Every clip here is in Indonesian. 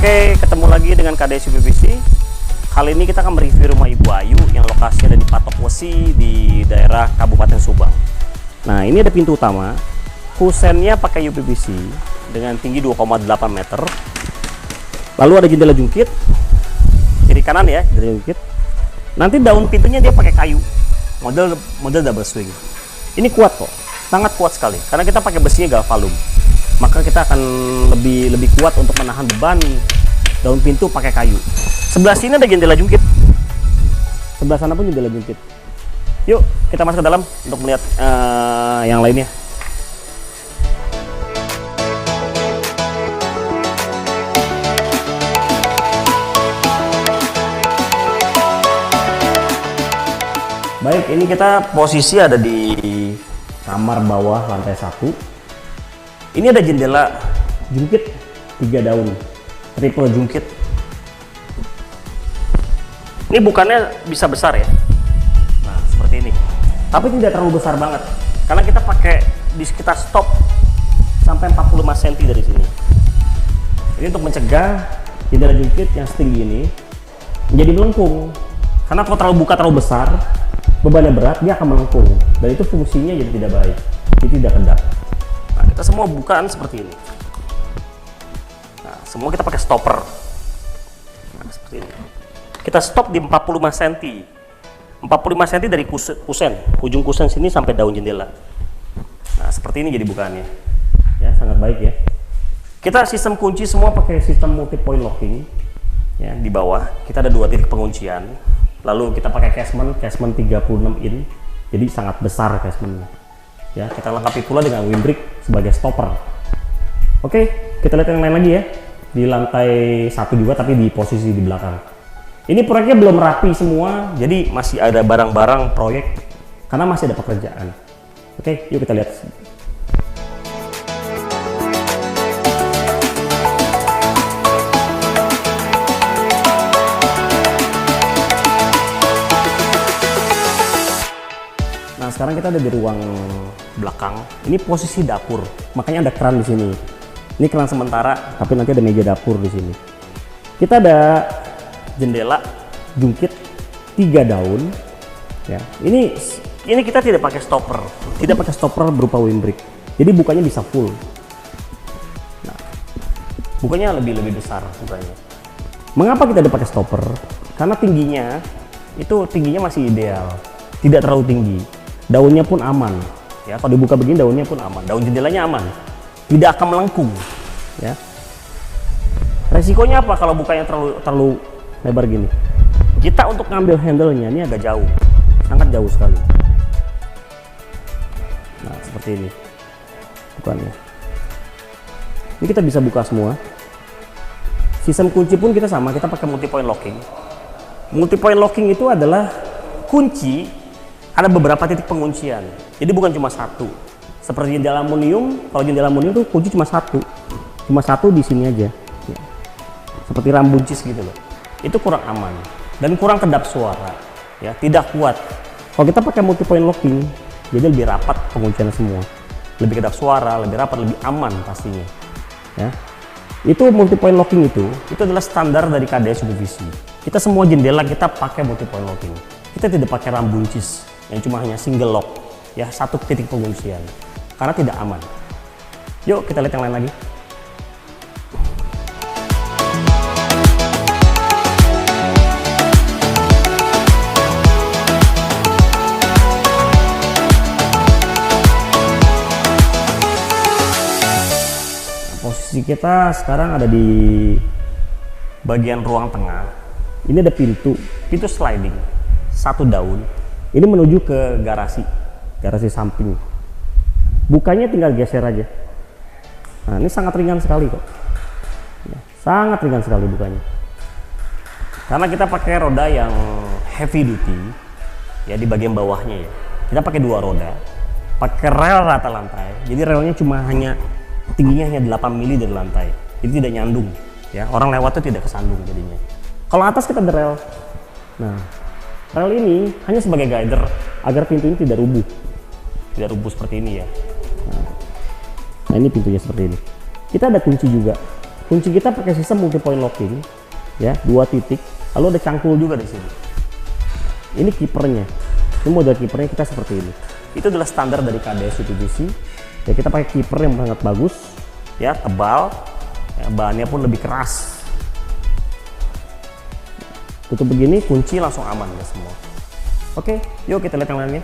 Oke, ketemu lagi dengan KDSU PVC. Kali ini kita akan mereview rumah Ibu Ayu yang lokasinya ada di Patok Wesi di daerah Kabupaten Subang. Nah, ini ada pintu utama, kusennya pakai UPVC dengan tinggi 2,8 meter. Lalu ada jendela jungkit, kiri kanan ya, jendela jungkit. Nanti daun pintunya dia pakai kayu, model double swing. Ini kuat kok, sangat kuat sekali, karena kita pakai besinya galvalum. Maka kita akan lebih kuat untuk menahan beban. Daun pintu pakai kayu. Sebelah sini ada jendela jungkit, sebelah sana pun jendela jungkit. Yuk kita masuk ke dalam untuk melihat yang lainnya. Baik, ini kita posisi ada di kamar bawah lantai 1. Ini ada jendela jungkit 3 daun, triple jungkit. Ini bukannya bisa besar ya, nah seperti ini, tapi tidak terlalu besar banget karena kita pakai di sekitar stop sampai 45 cm dari sini. Ini untuk mencegah jendela jungkit yang setinggi ini menjadi melengkung, karena kalau terlalu besar, bebannya berat, dia akan melengkung dan itu fungsinya jadi tidak baik, jadi tidak kedap. Nah, kita semua bukaan seperti ini. Nah, semua kita pakai stopper. Nah, seperti ini. Kita stop di 45 cm. 45 cm dari kusen, ujung kusen sini sampai daun jendela. Nah, seperti ini jadi bukaannya. Ya, sangat baik ya. Kita sistem kunci semua pakai sistem multi point locking. Ya, di bawah kita ada 2 titik penguncian. Lalu kita pakai casement 36 in. Jadi sangat besar casementnya. Ya, kita lengkapi pula dengan windbreak sebagai stopper. Oke, kita lihat yang lain lagi ya. Di lantai 1 juga, tapi di posisi di belakang. Ini proyeknya belum rapi semua, jadi masih ada barang-barang proyek karena masih ada pekerjaan. Oke, yuk kita lihat. Nah, sekarang kita ada di ruang belakang. Ini posisi dapur, makanya ada keran di sini. Ini keran sementara, tapi nanti ada meja dapur di sini. Kita ada jendela jungkit 3 daun. Ya, ini kita tidak pakai stopper, berupa windbreak. Jadi bukanya bisa full. Nah, bukanya lebih besar bukanya. Mengapa kita tidak pakai stopper? Karena tingginya masih ideal, tidak terlalu tinggi. Daunnya pun aman. Ya, kalau dibuka begini daunnya pun aman, daun jendelanya aman, tidak akan melengkung. Ya, resikonya apa kalau bukanya terlalu lebar gini? Kita untuk ngambil handle-nya ini agak jauh, sangat jauh sekali. Nah, seperti ini bukannya. Ini kita bisa buka semua. Sistem kunci pun kita sama, kita pakai multi point locking. Multi point locking itu adalah kunci. Ada beberapa titik penguncian, jadi bukan cuma satu. Seperti jendela aluminium, kalau jendela aluminium itu kunci cuma satu di sini aja. Ya. Seperti rambuncis gitu loh. Itu kurang aman dan kurang kedap suara, ya, tidak kuat. Kalau kita pakai multi point locking, jadi lebih rapat penguncian semua, lebih kedap suara, lebih rapat, lebih aman pastinya. Ya. Itu multi point locking itu adalah standar dari KDSU PVC. Kita semua jendela kita pakai multi point locking. Kita tidak pakai rambuncis yang cuma hanya single lock, ya, satu titik penguncian, karena tidak aman. Yuk kita lihat yang lain lagi. Posisi kita sekarang ada di bagian ruang tengah. Ini ada pintu sliding, 1 daun. Ini menuju ke garasi samping. Bukanya tinggal geser aja. Nah, ini sangat ringan sekali kok. Ya, sangat ringan sekali bukanya. Karena kita pakai roda yang heavy duty, ya, di bagian bawahnya ya. Kita pakai 2 roda, pakai rel rata lantai. Jadi relnya cuma tingginya hanya 8 mili dari lantai. Jadi tidak nyandung. Ya, orang lewat itu tidak kesandung jadinya. Kalau atas kita ada rel. Nah, rel ini hanya sebagai guider agar pintu ini tidak rubuh seperti ini ya. Nah, ini pintunya seperti ini. Kita ada kunci juga. Kunci kita pakai sistem multi point locking, ya, 2 titik. Lalu ada cangkul juga di sini. Ini kipernya. Ini model kipernya kita seperti ini. Itu adalah standar dari KDS PVC. Ya, kita pakai kiper yang sangat bagus, ya, tebal, ya, bahannya pun lebih keras. Tutup begini, kunci langsung aman ya semua. Oke, yuk kita lihat yang lainnya.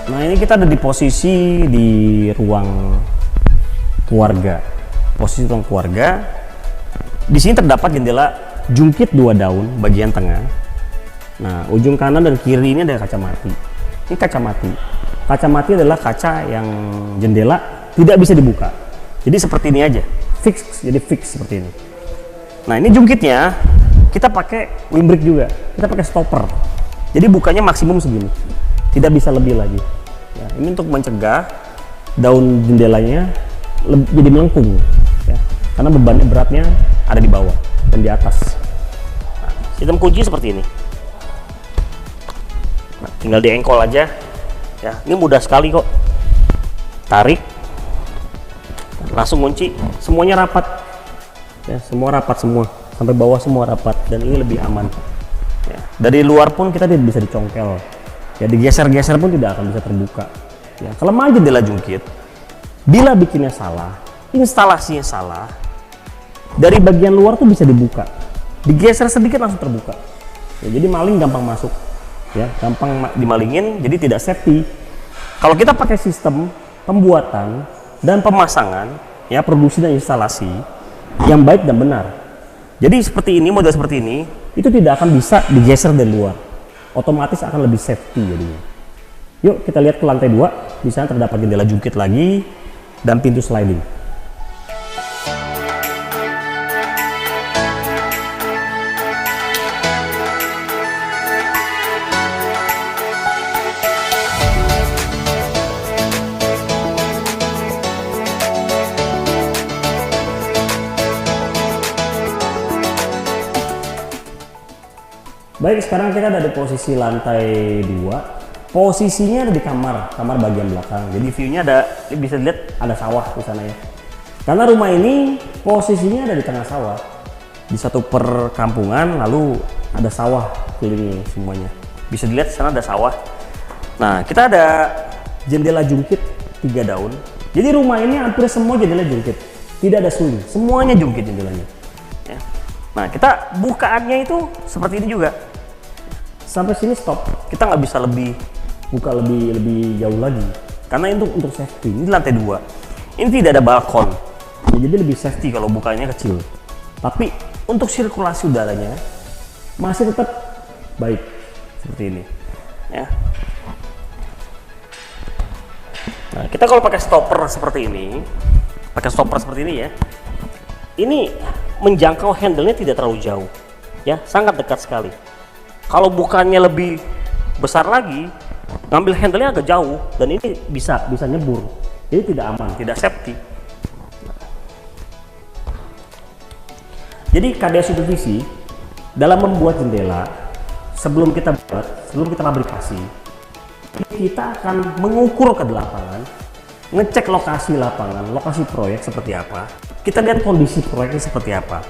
Nah, ini kita ada di posisi di ruang keluarga. Posisi ruang keluarga. Di sini terdapat jendela jungkit 2 daun bagian tengah. Nah, ujung kanan dan kiri ini ada kaca mati. Ini kaca mati. Kaca mati adalah kaca yang jendela tidak bisa dibuka. Jadi seperti ini aja, fix, jadi fix seperti ini. Nah, ini jungkitnya kita pakai windbreak juga. Kita pakai stopper. Jadi bukanya maksimum segini. Tidak bisa lebih lagi. Ya, ini untuk mencegah daun jendelanya jadi melengkung. Ya, karena beratnya ada di bawah dan di atas. Nah, sistem kunci seperti ini. Nah, tinggal diengkol aja. Ya, ini mudah sekali kok. Tarik, langsung kunci. Semuanya rapat. Ya, semua rapat semua. Sampai bawah semua rapat dan ini lebih aman. Ya, dari luar pun kita tidak bisa dicongkel. Ya, digeser-geser pun tidak akan bisa terbuka. Ya, kelemahan jendela jungkit, bila bikinnya salah, instalasinya salah, dari bagian luar tuh bisa dibuka, digeser sedikit langsung terbuka. Ya, jadi maling gampang masuk, ya, gampang dimalingin, jadi tidak safety. Kalau kita pakai sistem pembuatan dan pemasangan, ya, produksi dan instalasi yang baik dan benar. Jadi seperti ini, model seperti ini, itu tidak akan bisa digeser dari luar, otomatis akan lebih safety jadinya. Yuk kita lihat ke lantai 2, di sana terdapat jendela jungkit lagi dan pintu sliding. Baik, sekarang kita ada di posisi lantai 2. Posisinya ada di kamar bagian belakang. Jadi view-nya ada, bisa dilihat ada sawah di sana ya. Karena rumah ini posisinya ada di tengah sawah. Di satu perkampungan, lalu ada sawah keliling semuanya. Bisa dilihat di sana ada sawah. Nah, kita ada jendela jungkit 3 daun. Jadi rumah ini hampir semua jendela jungkit. Tidak ada swing, semuanya jungkit jendelanya. Ya. Nah, kita bukaannya itu seperti ini juga. Sampai sini stop, kita nggak bisa buka lebih jauh lagi karena itu untuk safety. Ini lantai 2, ini tidak ada balkon ya, jadi lebih safety kalau bukanya kecil, tapi untuk sirkulasi udaranya masih tetap baik seperti ini ya. Nah, kita kalau pakai stopper seperti ini ya, ini menjangkau handle-nya tidak terlalu jauh ya, sangat dekat sekali. Kalau bukannya lebih besar lagi, ngambil handle-nya agak jauh dan ini bisa nyebur. Jadi tidak aman, tidak safety. Jadi KDS PVC dalam membuat jendela, sebelum kita fabrikasi, kita akan mengukur ke lapangan, ngecek lokasi lapangan, lokasi proyek seperti apa. Kita lihat kondisi proyeknya seperti apa.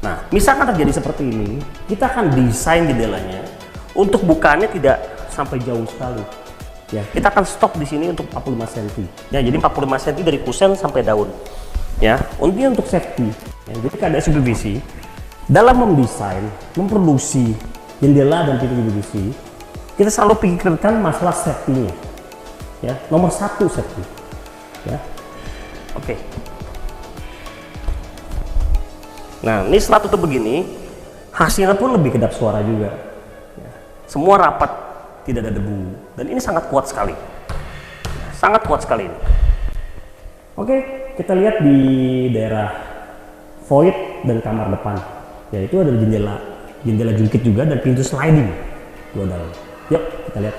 Nah, misalkan terjadi seperti ini, kita akan desain jendelanya untuk bukaannya tidak sampai jauh sekali. Ya, kita akan stop di sini untuk 45 cm. Ya, jadi 45 cm dari kusen sampai daun. Ya, untuk safety. Ya, jadi KDS PVC dalam mendesain, memproduksi jendela dan pintu PVC, kita selalu pikirkan masalah safety-nya. Ya, nomor 1 safety. Ya. Oke. Nah, ini setelah tutup begini, hasilnya pun lebih kedap suara juga. Ya. Semua rapat, tidak ada debu, dan ini sangat kuat sekali. Sangat kuat sekali ini. Oke, kita lihat di daerah void dan kamar depan. Yaitu ada jendela jungkit juga dan pintu sliding. 2 dalam. Yuk, kita lihat.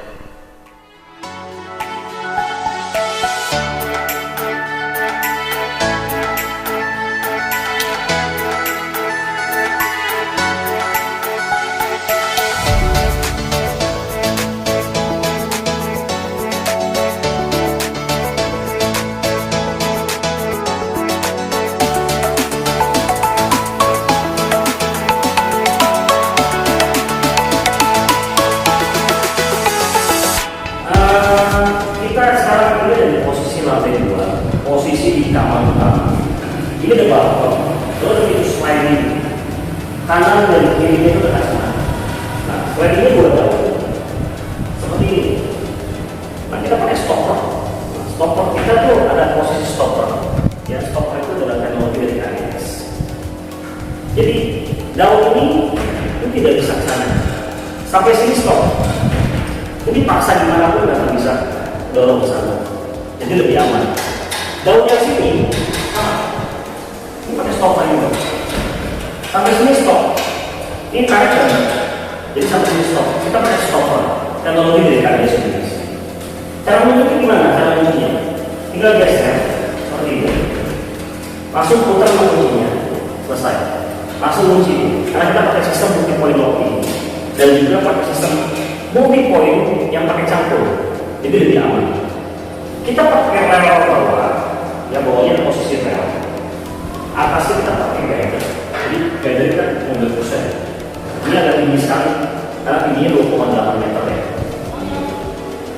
kanan dan kirinya itu dekat sama. Nah, selain ini dua daun seperti ini. Nah, kita pakai stopper. Nah, stopper kita tuh ada posisi stopper. Ya, stopper itu adalah teknologi dari KNS. Jadi daun ini itu tidak bisa ke sana. Sampai sini stop. Ini paksa dimanapun nggak bisa dorong ke sana. Jadi lebih aman. Daun yang sini, ini pakai stopper juga. Sampai sini stop. Ini karet kan? Jadi sampai sini stop. Kita pakai stopper. Teknologi dari KNS sendiri. Cara menunjuknya gimana? Cara menunjuknya tinggal geser seperti ini. Langsung putar kuncinya, selesai. Langsung kunci. Karena kita pakai sistem multi point locking dan juga pakai sistem multi point yang pakai campur. Jadi lebih aman. Kita pakai rel bawah, ya bawahnya posisi rel. Atasnya kita pakai guider. Jadi guider kita mobil pusat. Ini agak tinggi sekali karena tingginya 2,8 meter ya.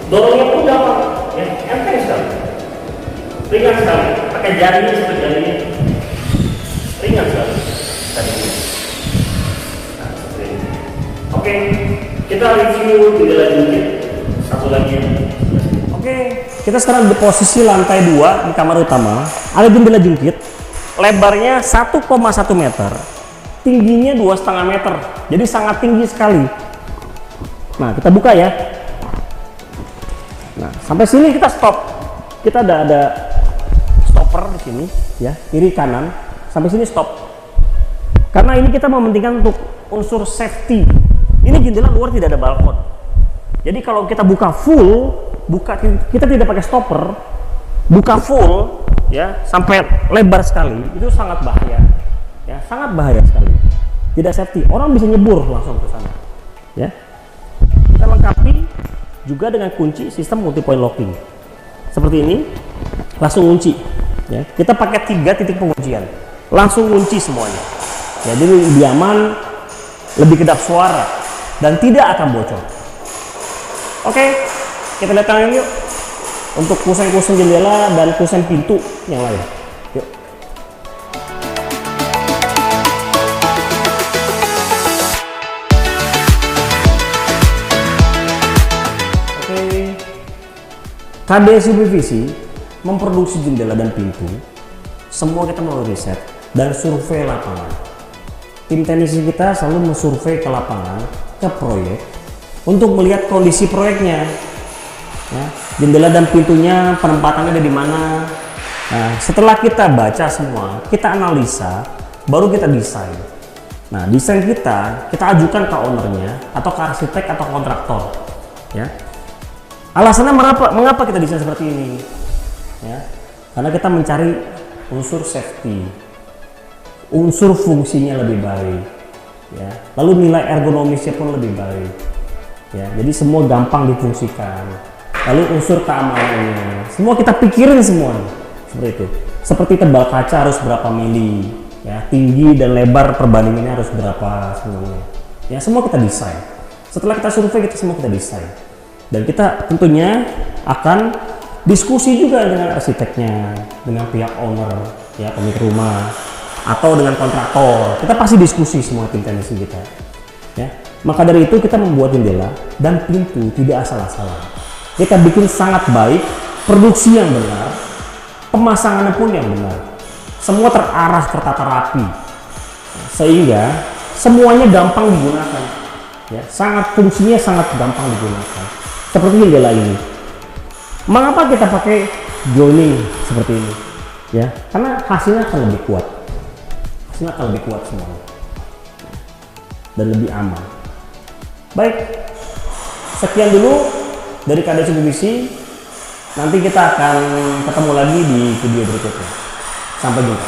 Dorongnya pun gampang, ya enteng sekali, ringan sekali. Pakai jarinya seperti jarinya, ringan sekali. Nah, seperti ini. Oke, kita review jendela jungkit satu lagi. Oke, kita sekarang di posisi lantai 2 di kamar utama. Ada jendela jungkit, lebarnya 1,1 meter, tingginya 2,5 meter, jadi sangat tinggi sekali. Nah, kita buka ya. Nah, sampai sini kita stop. Kita ada stopper di sini, ya, kiri kanan. Sampai sini stop. Karena ini kita mementingkan untuk unsur safety. Ini jendela luar tidak ada balkon. Jadi kalau kita buka full, kita tidak pakai stopper, buka full, ya, sampai lebar sekali, itu sangat bahaya. Ya, sangat bahaya sekali. Tidak safety. Orang bisa nyebur langsung ke sana. Ya. Kita lengkapi juga dengan kunci sistem multi point locking seperti ini, langsung kunci ya. Kita pakai 3 titik penguncian, langsung kunci semuanya ya, jadi lebih aman, lebih kedap suara dan tidak akan bocor. Oke, kita lihat tangan yuk untuk kusen-kusen jendela dan kusen pintu yang lain. Yuk. KDSI PVC memproduksi jendela dan pintu, semua kita melalui riset dan survei lapangan. Tim teknisi kita selalu mensurvei ke lapangan, ke proyek, untuk melihat kondisi proyeknya. Ya, jendela dan pintunya penempatannya ada di mana. Nah, setelah kita baca semua, kita analisa, baru kita desain. Nah, desain kita ajukan ke ownernya atau ke arsitek atau kontraktor. Ya. Alasannya mengapa kita desain seperti ini? Ya, karena kita mencari unsur safety, unsur fungsinya lebih baik, ya. Lalu nilai ergonomisnya pun lebih baik, ya. Jadi semua gampang difungsikan. Lalu unsur keamanannya, semua kita pikirin semuanya seperti itu. Seperti tebal kaca harus berapa mili, ya, tinggi dan lebar perbandingannya harus berapa semuanya. Ya, semua kita desain. Setelah kita survei, semua kita desain. Dan kita tentunya akan diskusi juga dengan arsiteknya, dengan pihak owner, ya, pemilik rumah, atau dengan kontraktor. Kita pasti diskusi semua tim teknisi kita. Ya. Maka dari itu kita membuat jendela dan pintu tidak asal-asalan. Kita bikin sangat baik, produksi yang benar, pemasangannya pun yang benar. Semua terarah, tertata rapi, sehingga semuanya gampang digunakan. Ya, fungsinya sangat gampang digunakan. Seperti jendela ini. Mengapa kita pakai joining seperti ini? Ya, karena hasilnya akan lebih kuat. Hasilnya akan lebih kuat semuanya. Dan lebih aman. Baik. Sekian dulu dari KDSI PVC. Nanti kita akan ketemu lagi di video berikutnya. Sampai jumpa.